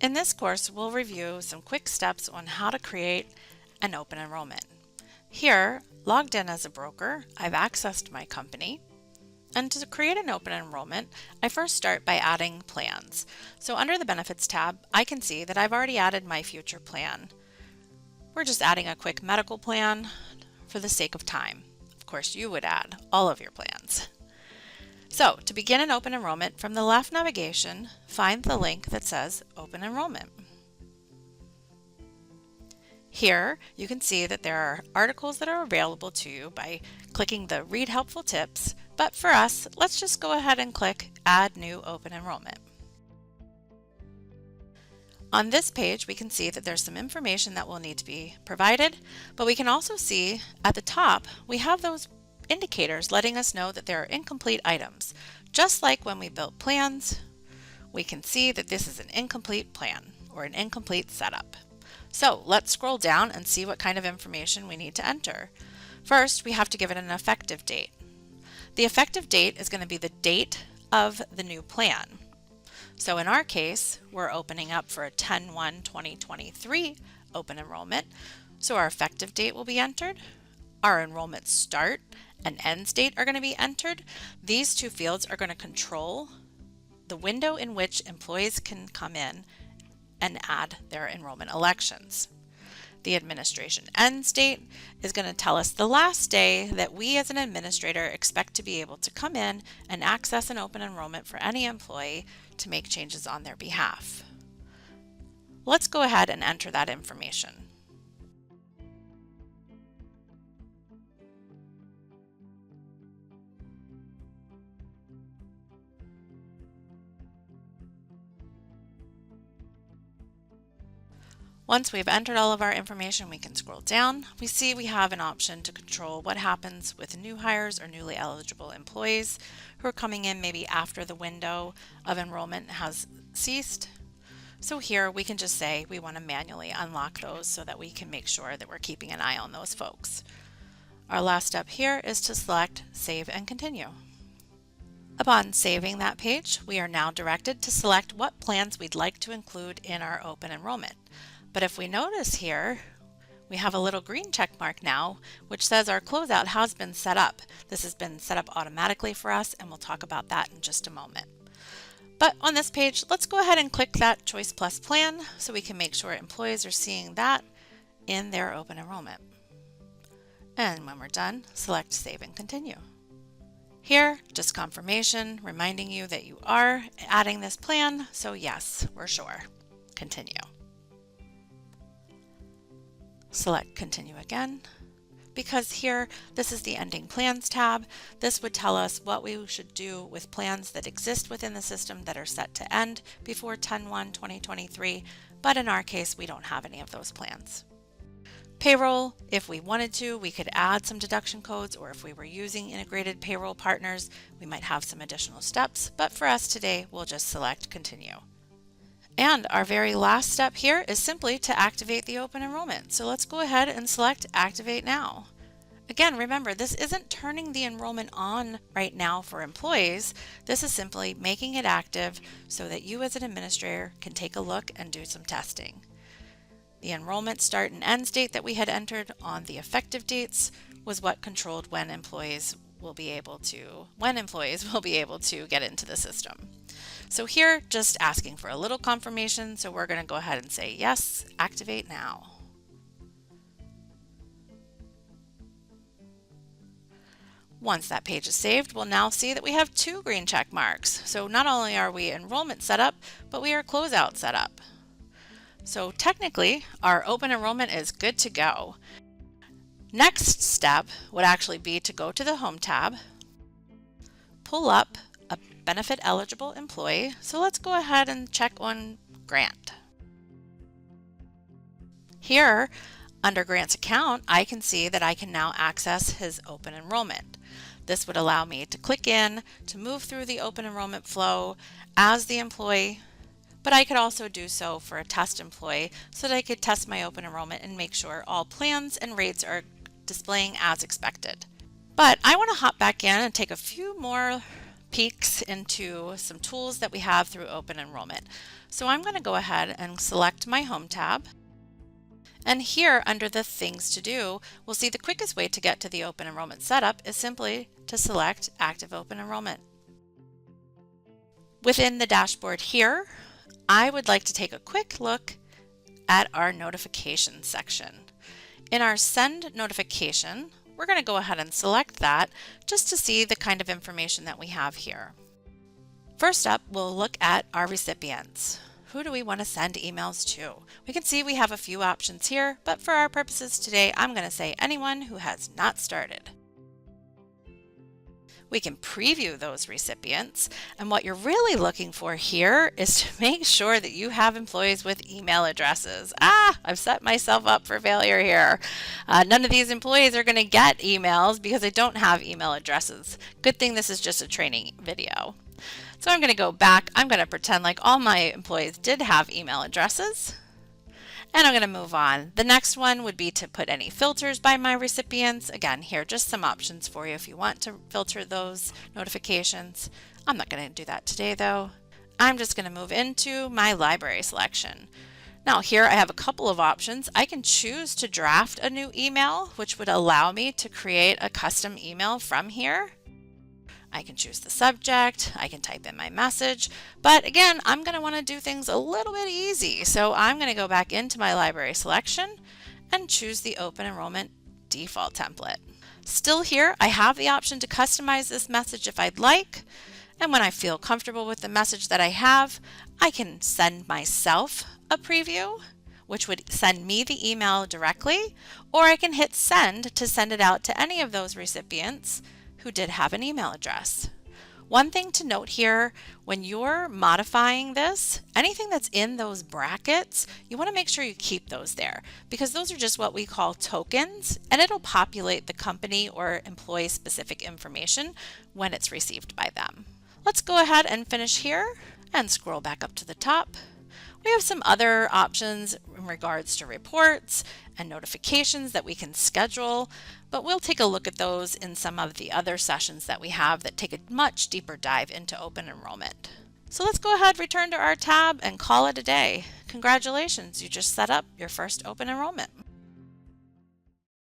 In this course, we'll review some quick steps on how to create an open enrollment. Here, logged in as a broker, I've accessed my company. And to create an open enrollment, I first start by adding plans. So under the Benefits tab, I can see that I've already added my future plan. We're just adding a quick medical plan for the sake of time. Of course, you would add all of your plans. So to begin an open enrollment, from the left navigation, find the link that says Open Enrollment. Here you can see that there are articles that are available to you by clicking the Read Helpful Tips, but for us, let's just go ahead and click Add New Open Enrollment. On this page, we can see that there's some information that will need to be provided, but we can also see at the top, we have those indicators letting us know that there are incomplete items. Just like when we built plans, we can see that this is an incomplete plan or an incomplete setup. So let's scroll down and see what kind of information we need to enter. First, we have to give it an effective date. The effective date is going to be the date of the new plan. So in our case, we're opening up for a 10/1/2023 open enrollment. So our effective date will be entered. Our enrollment start and end date are going to be entered. These two fields are going to control the window in which employees can come in and add their enrollment elections. The administration end date is going to tell us the last day that we as an administrator expect to be able to come in and access an open enrollment for any employee to make changes on their behalf. Let's go ahead and enter that information. Once we've entered all of our information, we can scroll down. We see we have an option to control what happens with new hires or newly eligible employees who are coming in maybe after the window of enrollment has ceased. So here we can just say we want to manually unlock those so that we can make sure that we're keeping an eye on those folks. Our last step here is to select Save and Continue. Upon saving that page, we are now directed to select what plans we'd like to include in our open enrollment. But if we notice here, we have a little green check mark now, which says our closeout has been set up. This has been set up automatically for us, and we'll talk about that in just a moment. But on this page, let's go ahead and click that Choice Plus plan so we can make sure employees are seeing that in their open enrollment. And when we're done, select Save and Continue. Here, just confirmation, reminding you that you are adding this plan, so yes, we're sure. Continue. Select Continue again, because here, this is the Ending Plans tab. This would tell us what we should do with plans that exist within the system that are set to end before 10/1/2023, but in our case, we don't have any of those plans. Payroll, if we wanted to, we could add some deduction codes, or if we were using integrated payroll partners, we might have some additional steps, but for us today, we'll just select Continue. And our very last step here is simply to activate the open enrollment. So let's go ahead and select Activate Now. Again, remember, this isn't turning the enrollment on right now for employees. This is simply making it active so that you as an administrator can take a look and do some testing. The enrollment start and end date that we had entered on the effective dates was what controlled when employees will be able to get into the system. So here, just asking for a little confirmation, so we're going to go ahead and say yes, activate now. Once that page is saved, we'll now see that we have two green check marks. So not only are we enrollment set up, but we are closeout set up. So technically, our open enrollment is good to go. Next step would actually be to go to the Home tab, pull up a benefit eligible employee. So let's go ahead and check on Grant. Here, under Grant's account, I can see that I can now access his open enrollment. This would allow me to click in to move through the open enrollment flow as the employee, but I could also do so for a test employee so that I could test my open enrollment and make sure all plans and rates are displaying as expected. But I want to hop back in and take a few more peeks into some tools that we have through Open Enrollment. So I'm going to go ahead and select my Home tab. And here under the Things to Do, we'll see the quickest way to get to the Open Enrollment setup is simply to select Active Open Enrollment. Within the dashboard here, I would like to take a quick look at our notification section. In our Send Notification, we're going to go ahead and select that just to see the kind of information that we have here. First up, we'll look at our recipients. Who do we want to send emails to? We can see we have a few options here, but for our purposes today, I'm going to say anyone who has not started. We can preview those recipients, and what you're really looking for here is to make sure that you have employees with email addresses. I've set myself up for failure here. None of these employees are going to get emails because they don't have email addresses. Good thing this is just a training video. So I'm going to go back. I'm going to pretend like all my employees did have email addresses. And I'm going to move on. The next one would be to put any filters by my recipients. Again, here, just some options for you if you want to filter those notifications. I'm not going to do that today though. I'm just going to move into my library selection. Now here I have a couple of options. I can choose to draft a new email, which would allow me to create a custom email from here. I can choose the subject, I can type in my message, but again, I'm going to want to do things a little bit easy. So I'm going to go back into my library selection and choose the Open Enrollment default template. Still here, I have the option to customize this message if I'd like. And when I feel comfortable with the message that I have, I can send myself a preview, which would send me the email directly, or I can hit send to send it out to any of those recipients who did have an email address. One thing to note here, when you're modifying this, anything that's in those brackets, you want to make sure you keep those there because those are just what we call tokens, and it'll populate the company or employee specific information when it's received by them. Let's go ahead and finish here and scroll back up to the top. We have some other options in regards to reports and notifications that we can schedule, but we'll take a look at those in some of the other sessions that we have that take a much deeper dive into Open Enrollment. So let's go ahead, return to our tab, and call it a day. Congratulations, you just set up your first Open Enrollment.